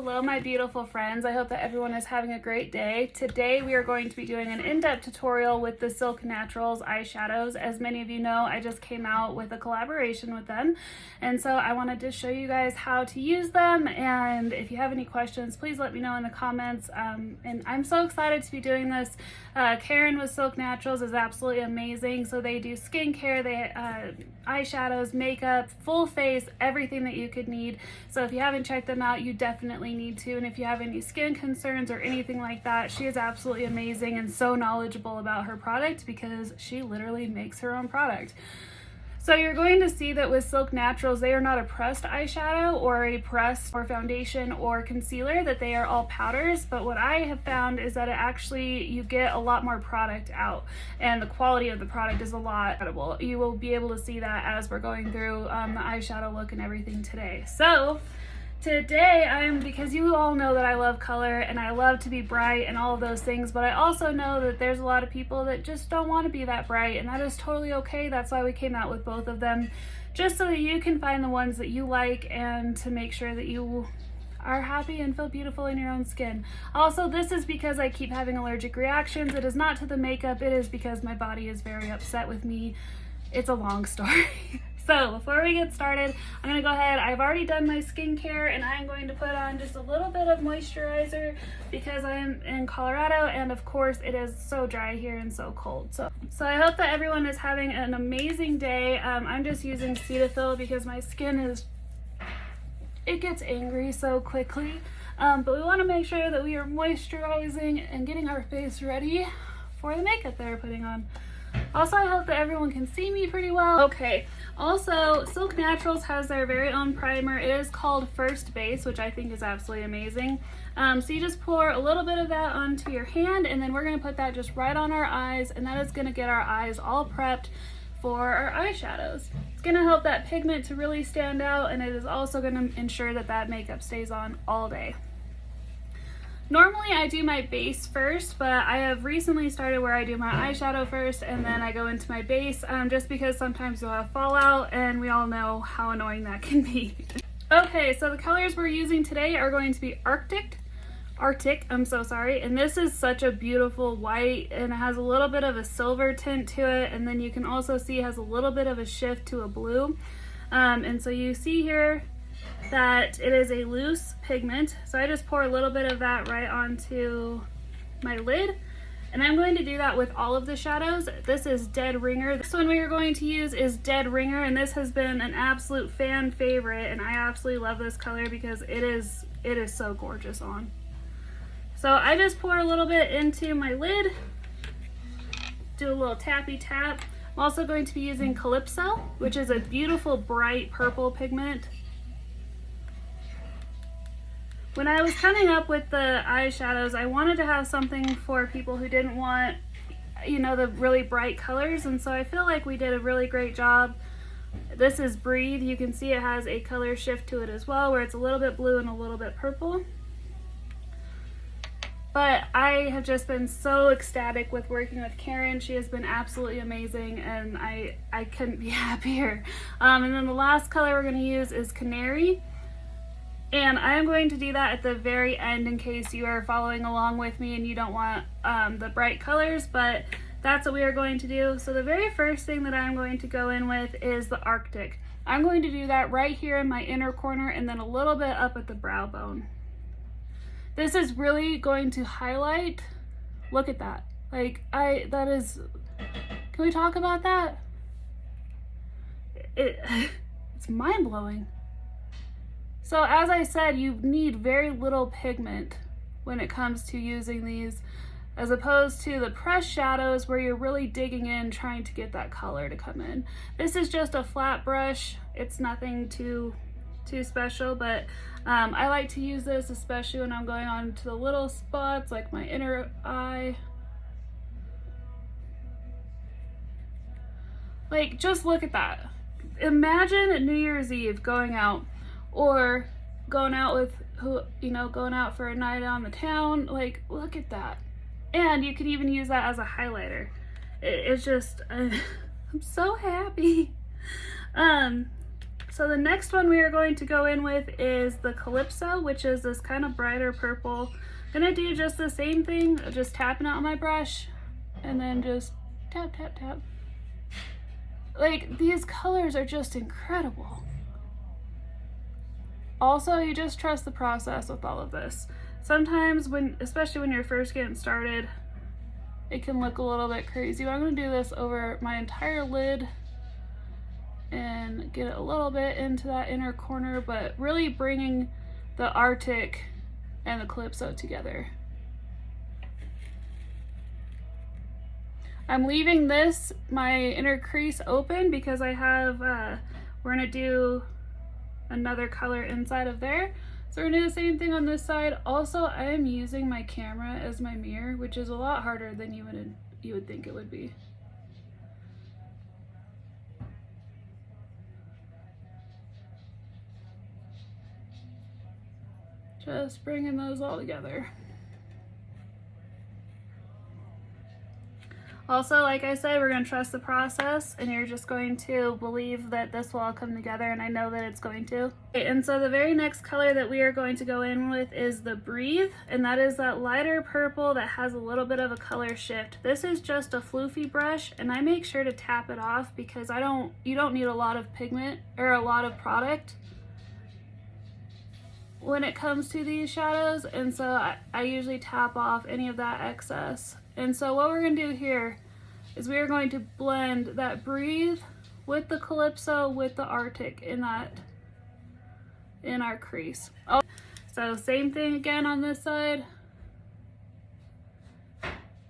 Hello my beautiful friends, I hope that everyone is having a great day. Today we are going to be doing an in-depth tutorial with the Silk Naturals eyeshadows. As many of you know, I just came out with a collaboration with them, and so I wanted to show you guys how to use them, and if you have any questions please let me know in the comments. And I'm so excited to be doing this. Karen with Silk Naturals is absolutely amazing. So they do skincare, they eyeshadows, makeup, full face, everything that you could need. So if you haven't checked them out, you definitely need to. And if you have any skin concerns or anything like that, she is absolutely amazing and so knowledgeable about her product because she literally makes her own product. So you're going to see that with Silk Naturals, they are not a pressed eyeshadow or a pressed or foundation or concealer, that they are all powders. But what I have found is that it actually, you get a lot more product out and the quality of the product is a lot incredible. You will be able to see that as we're going through the eyeshadow look and everything today. So today, because you all know that I love color and I love to be bright and all of those things, but I also know that there's a lot of people that just don't want to be that bright, and that is totally okay. That's why we came out with both of them, just so that you can find the ones that you like and to make sure that you are happy and feel beautiful in your own skin. Also, this is because I keep having allergic reactions. It is not to the makeup, it is because my body is very upset with me. It's a long story. So before we get started, I'm gonna go ahead. I've already done my skincare and I'm going to put on just a little bit of moisturizer because I am in Colorado and of course it is so dry here and so cold. So I hope that everyone is having an amazing day. I'm just using Cetaphil because my skin it gets angry so quickly. But we wanna make sure that we are moisturizing and getting our face ready for the makeup that we're putting on. Also, I hope that everyone can see me pretty well. Okay, also, Silk Naturals has their very own primer. It is called First Base, which I think is absolutely amazing. So you just pour a little bit of that onto your hand, and then we're going to put that just right on our eyes, and that is going to get our eyes all prepped for our eyeshadows. It's going to help that pigment to really stand out, and it is also going to ensure that that makeup stays on all day. Normally I do my base first, but I have recently started where I do my eyeshadow first and then I go into my base, just because sometimes you'll have fallout and we all know how annoying that can be. Okay, so the colors we're using today are going to be Arctic, I'm so sorry, and this is such a beautiful white and it has a little bit of a silver tint to it, and then you can also see it has a little bit of a shift to a blue. And so you see here that it is a loose pigment, so I just pour a little bit of that right onto my lid, and I'm going to do that with all of the shadows. This is Dead Ringer. This one we are going to use is Dead Ringer, and this has been an absolute fan favorite, and I absolutely love this color because it is so gorgeous on. So I just pour a little bit into my lid, do a little tappy tap. I'm also going to be using Calypso, which is a beautiful bright purple pigment. When I was coming up with the eyeshadows, I wanted to have something for people who didn't want, you know, the really bright colors, and so I feel like we did a really great job. This is Breathe. You can see it has a color shift to it as well, where it's a little bit blue and a little bit purple. But I have just been so ecstatic with working with Karen. She has been absolutely amazing, and I couldn't be happier. And then the last color we're going to use is Canary. And I'm going to do that at the very end in case you are following along with me and you don't want the bright colors, but that's what we are going to do. So the very first thing that I'm going to go in with is the Arctic. I'm going to do that right here in my inner corner and then a little bit up at the brow bone. This is really going to highlight, look at that. Like, can we talk about that? It's mind-blowing. So as I said, you need very little pigment when it comes to using these, as opposed to the pressed shadows where you're really digging in trying to get that color to come in. This is just a flat brush. It's nothing too special, but I like to use this especially when I'm going on to the little spots like my inner eye. Like, just look at that. Imagine New Year's Eve going out, or going out with going out for a night on the town. Like, look at that. And you could even use that as a highlighter. It's just I'm so happy. So the next one we are going to go in with is the Calypso, which is this kind of brighter purple. I'm gonna do just the same thing, just tapping out my brush and then just tap, tap, tap. Like, these colors are just incredible. Also, you just trust the process with all of this. Sometimes especially when you're first getting started, it can look a little bit crazy. But I'm gonna do this over my entire lid and get a little bit into that inner corner, but really bringing the Arctic and the Calypso together. I'm leaving my inner crease open because I have, we're gonna do another color inside of there. So we're gonna do the same thing on this side. Also, I am using my camera as my mirror, which is a lot harder than you would think it would be. Just bringing those all together. Also, like I said, we're going to trust the process, and you're just going to believe that this will all come together, and I know that it's going to. Okay, and so the very next color that we are going to go in with is the Breathe, and that is that lighter purple that has a little bit of a color shift. This is just a floofy brush, and I make sure to tap it off because you don't need a lot of pigment or a lot of product when it comes to these shadows, and so I usually tap off any of that excess. And so what we're going to do here is we are going to blend that Breathe with the Calypso with the Arctic in our crease. Oh, so same thing again on this side.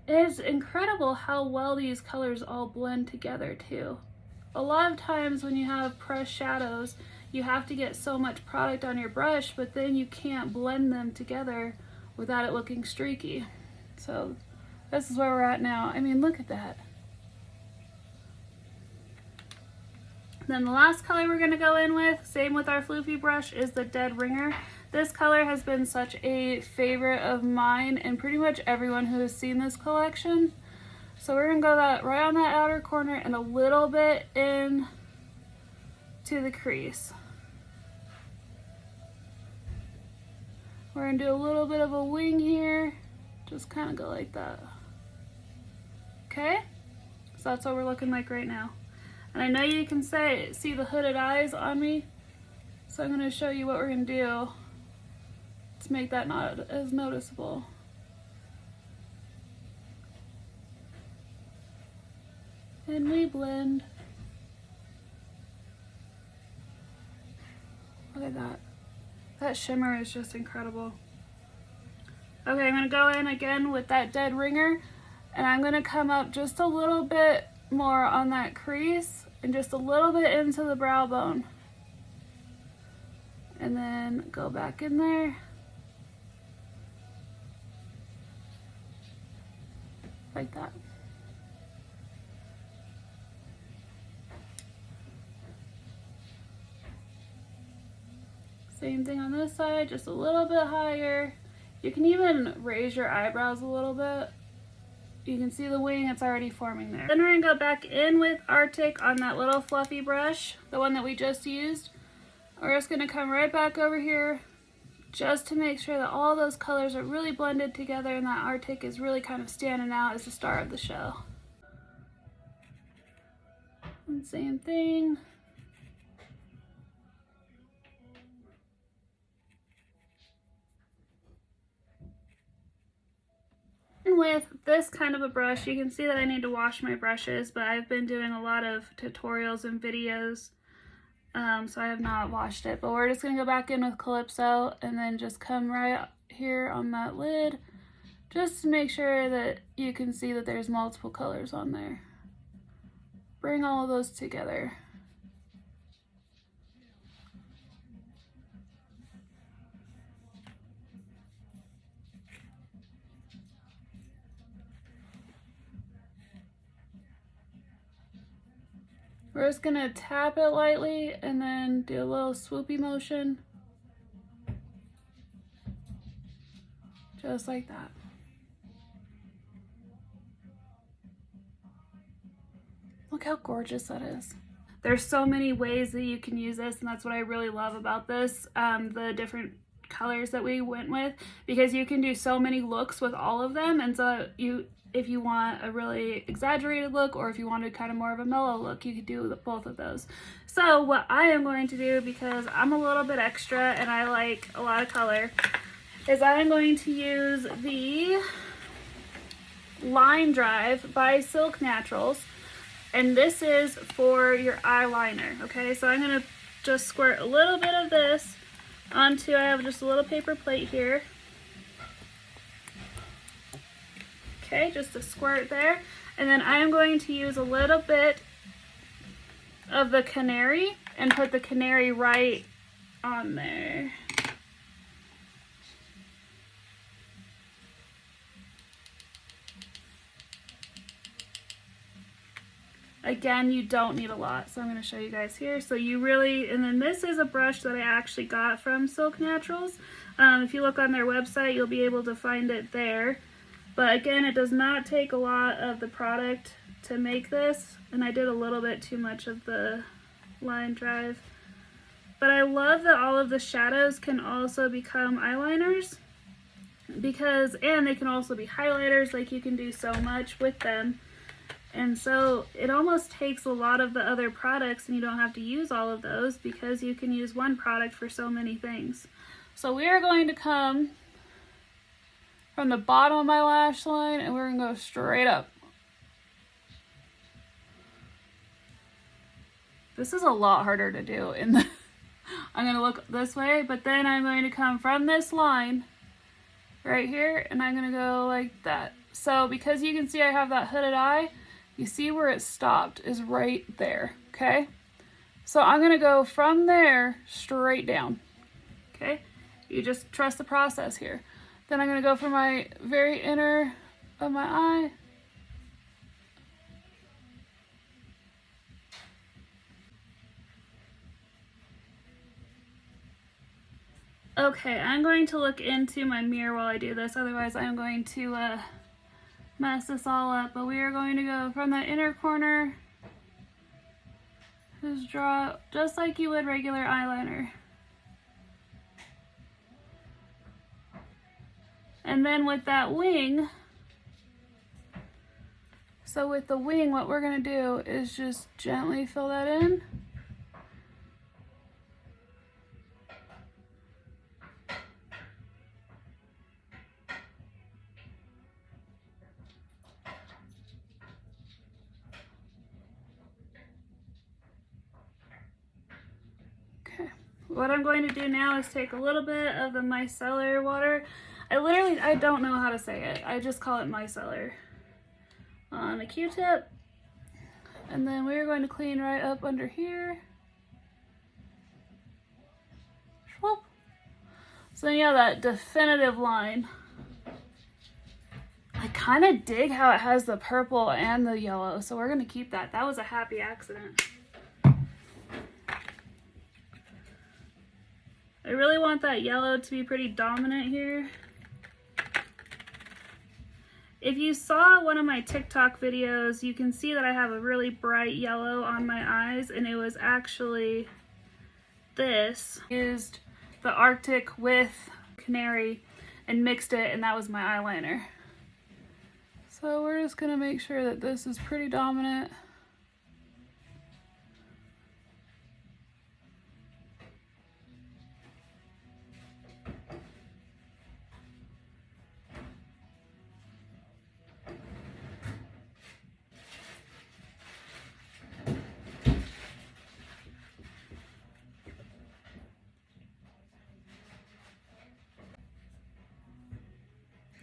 It's incredible how well these colors all blend together too. A lot of times when you have pressed shadows, you have to get so much product on your brush, but then you can't blend them together without it looking streaky. So this is where we're at now. I mean, look at that. Then the last color we're gonna go in with, same with our floofy brush, is the Dead Ringer. This color has been such a favorite of mine and pretty much everyone who has seen this collection. So we're gonna go right on that outer corner and a little bit in to the crease. We're gonna do a little bit of a wing here. Just kind of go like that. Okay, so that's what we're looking like right now. And I know you can see the hooded eyes on me, so I'm going to show you what we're going to do to make that not as noticeable. And we blend. Look at that. That shimmer is just incredible. Okay, I'm going to go in again with that Dead Ringer, and I'm going to come up just a little bit more on that crease and just a little bit into the brow bone. And then go back in there. Like that. Same thing on this side, just a little bit higher. You can even raise your eyebrows a little bit. You can see the wing, it's already forming there. Then we're gonna go back in with Arctic on that little fluffy brush, the one that we just used. We're just gonna come right back over here just to make sure that all those colors are really blended together and that Arctic is really kind of standing out as the star of the show. And same thing. With this kind of a brush, you can see that I need to wash my brushes, but I've been doing a lot of tutorials and videos, so I have not washed it. But we're just going to go back in with Calypso and then just come right here on that lid just to make sure that you can see that there's multiple colors on there. Bring all of those together. We're just gonna tap it lightly and then do a little swoopy motion. Just like that. Look how gorgeous that is. There's so many ways that you can use this, and that's what I really love about this, the different colors that we went with, because you can do so many looks with all of them. And so if you want a really exaggerated look, or if you wanted kind of more of a mellow look, you could do both of those. So what I am going to do, because I'm a little bit extra and I like a lot of color, is I'm going to use the Line Drive by Silk Naturals, and this is for your eyeliner. Okay, so I'm going to just squirt a little bit of this onto, I have just a little paper plate here. Okay, just a squirt there. And then I am going to use a little bit of the Canary and put the Canary right on there. Again, you don't need a lot, so I'm going to show you guys here. So you really, and then this is a brush that I actually got from Silk Naturals. If you look on their website, you'll be able to find it there. But again, it does not take a lot of the product to make this, and I did a little bit too much of the Line Drive. But I love that all of the shadows can also become eyeliners, and they can also be highlighters. Like, you can do so much with them. And so it almost takes a lot of the other products, and you don't have to use all of those, because you can use one product for so many things. So we are going to come from the bottom of my lash line, and we're going to go straight up. This is a lot harder to do. I'm going to look this way, but then I'm going to come from this line right here, and I'm going to go like that. So because you can see I have that hooded eye, you see where it stopped is right there, okay? So I'm going to go from there straight down, okay? You just trust the process here. Then I'm going to go for my very inner of my eye. Okay, I'm going to look into my mirror while I do this, otherwise I'm going to mess this all up. But we are going to go from that inner corner, just draw just like you would regular eyeliner. And then with that wing, so with the wing, what we're going to do is just gently fill that in. Okay, what I'm going to do now is take a little bit of the micellar water. I don't know how to say it. I just call it micellar. On a Q-tip. And then we're going to clean right up under here. Whoop. So then you have that definitive line. I kind of dig how it has the purple and the yellow, so we're going to keep that. That was a happy accident. I really want that yellow to be pretty dominant here. If you saw one of my TikTok videos, you can see that I have a really bright yellow on my eyes, and it was actually this. I used the Arctic with Canary and mixed it, and that was my eyeliner. So we're just gonna make sure that this is pretty dominant.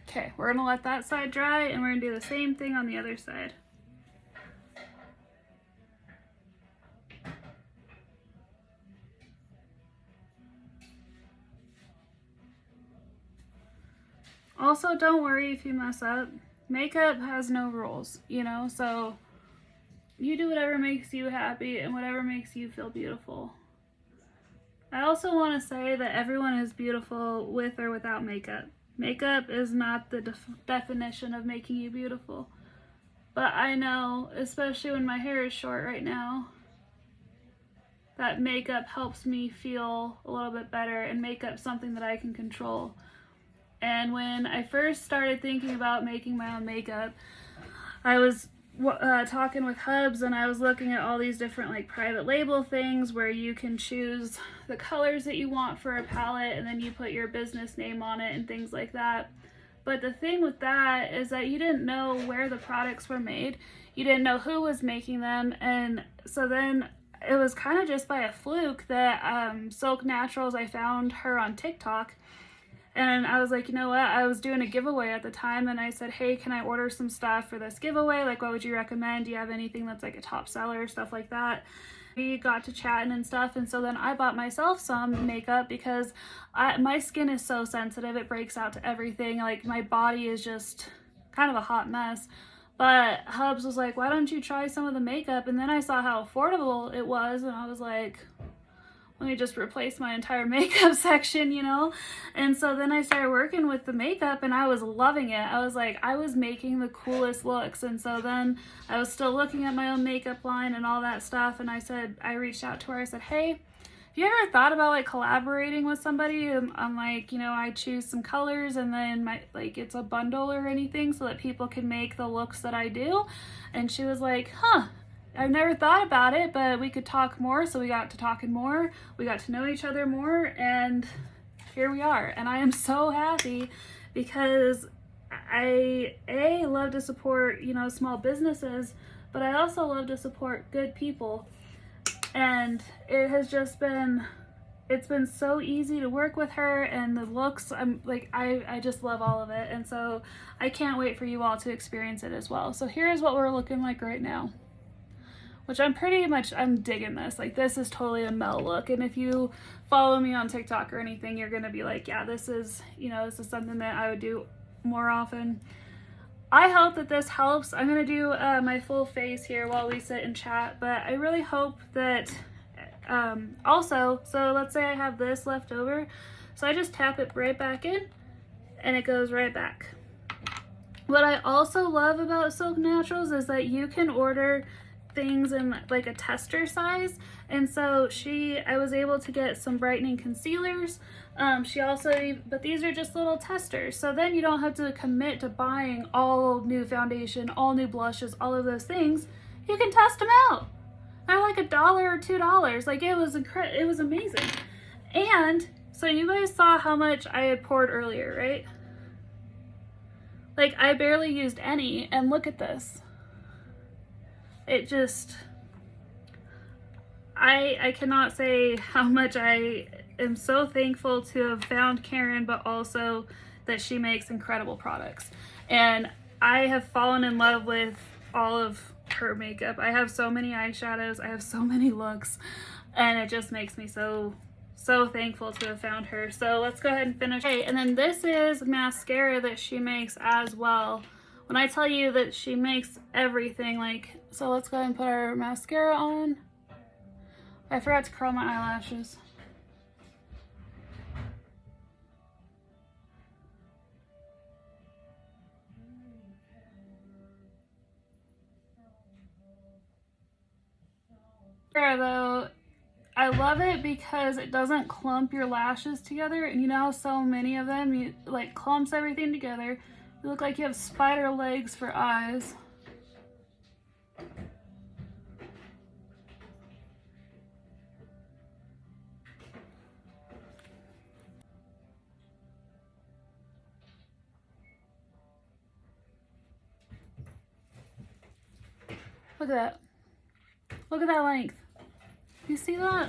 Okay, we're gonna let that side dry, and we're gonna do the same thing on the other side. Also, don't worry if you mess up. Makeup has no rules, you know, so you do whatever makes you happy and whatever makes you feel beautiful. I also want to say that everyone is beautiful with or without makeup. Makeup is not the definition of making you beautiful. But I know, especially when my hair is short right now, that makeup helps me feel a little bit better, and makeup's something that I can control. And when I first started thinking about making my own makeup, I was talking with Hubs, and I was looking at all these different like private label things where you can choose the colors that you want for a palette, and then you put your business name on it and things like that. But the thing with that is that you didn't know where the products were made. You didn't know who was making them. And so then it was kind of just by a fluke that Silk Naturals, I found her on TikTok. And I was like, you know what? I was doing a giveaway at the time, and I said, hey, can I order some stuff for this giveaway? Like, what would you recommend? Do you have anything that's like a top seller, stuff like that? We got to chatting and stuff, and so then I bought myself some makeup because my skin is so sensitive. It breaks out to everything. Like, my body is just kind of a hot mess. But Hubs was like, why don't you try some of the makeup? And then I saw how affordable it was, and I was like, let me just replace my entire makeup section, you know? And so then I started working with the makeup, and I was loving it. I was like, I was making the coolest looks. And so then I was still looking at my own makeup line and all that stuff. And I reached out to her. I said, hey, have you ever thought about like collaborating with somebody? I'm like, you know, I choose some colors, and then it's a bundle or anything so that people can make the looks that I do. And she was like, huh, I've never thought about it, but we could talk more. So we got to talking more. We got to know each other more, and here we are. And I am so happy because I love to support, you know, small businesses, but I also love to support good people. And it has just been, it's been so easy to work with her, and the looks, I just love all of it. And so I can't wait for you all to experience it as well. So here's what we're looking like right now, which I'm digging this. Like, this is totally a Mel look. And if you follow me on TikTok or anything, you're gonna be like, yeah, this is something that I would do more often. I hope that this helps. I'm gonna do my full face here while we sit and chat, but I really hope that also, so let's say I have this left over. So I just tap it right back in, and it goes right back. What I also love about Silk Naturals is that you can order things in like a tester size, and so I was able to get some brightening concealers. But these are just little testers, so then you don't have to commit to buying all new foundation, all new blushes, all of those things. You can test them out. They're like $1 or $2. Like, it was amazing. And so you guys saw how much I had poured earlier, right? Like, I barely used any, and look at this. It just, I cannot say how much I am so thankful to have found Karen, but also that she makes incredible products. And I have fallen in love with all of her makeup. I have so many eyeshadows, I have so many looks, and it just makes me so thankful to have found her. So let's go ahead and finish. Okay, and then this is mascara that she makes as well. When I tell you that she makes everything, like, so let's go ahead and put our mascara on. I forgot to curl my eyelashes. Though, I love it because it doesn't clump your lashes together, and you know how so many of them, like, clumps everything together. You look like you have spider legs for eyes. Look at that. Look at that length. You see that?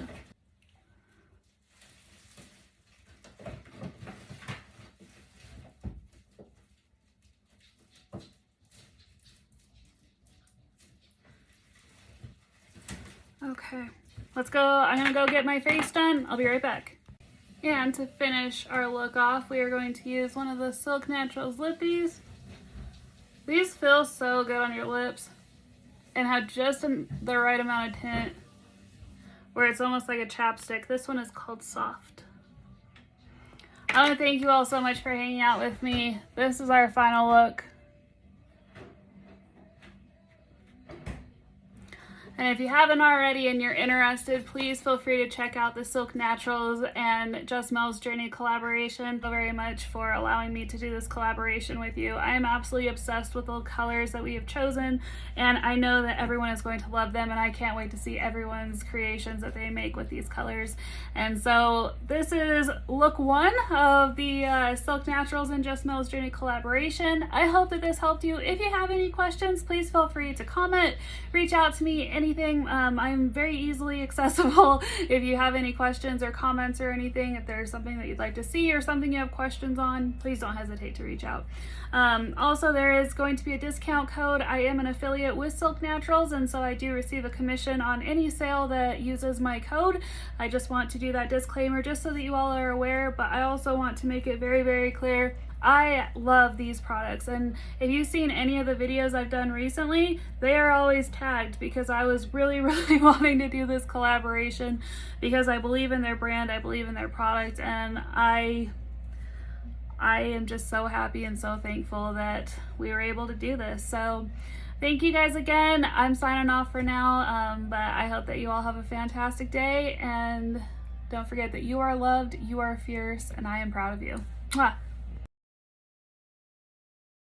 Okay, let's go. I'm gonna go get my face done. I'll be right back. And to finish our look off, we are going to use one of the Silk Naturals Lippies. These feel so good on your lips and have just the right amount of tint where it's almost like a chapstick. This one is called Soft. I want to thank you all so much for hanging out with me. This is our final look. And if you haven't already and you're interested, please feel free to check out the Silk Naturals and Just.Mels.Journey collaboration. Thank you very much for allowing me to do this collaboration with you. I am absolutely obsessed with the colors that we have chosen, and I know that everyone is going to love them, and I can't wait to see everyone's creations that they make with these colors. And so this is look 1 of the Silk Naturals and Just.Mels.Journey collaboration. I hope that this helped you. If you have any questions, please feel free to comment, reach out to me, anything. I'm very easily accessible. If you have any questions or comments or anything, if there's something that you'd like to see or something you have questions on, please don't hesitate to reach out. Also, there is going to be a discount code. I am an affiliate with Silk Naturals, and so I do receive a commission on any sale that uses my code. I just want to do that disclaimer just so that you all are aware, but I also want to make it very, very clear. I love these products, and if you've seen any of the videos I've done recently, they are always tagged because I was really wanting to do this collaboration because I believe in their brand, I believe in their product, and I am just so happy and so thankful that we were able to do this. So thank you guys again. I'm signing off for now, but I hope that you all have a fantastic day, and don't forget that you are loved, you are fierce, and I am proud of you. Mwah.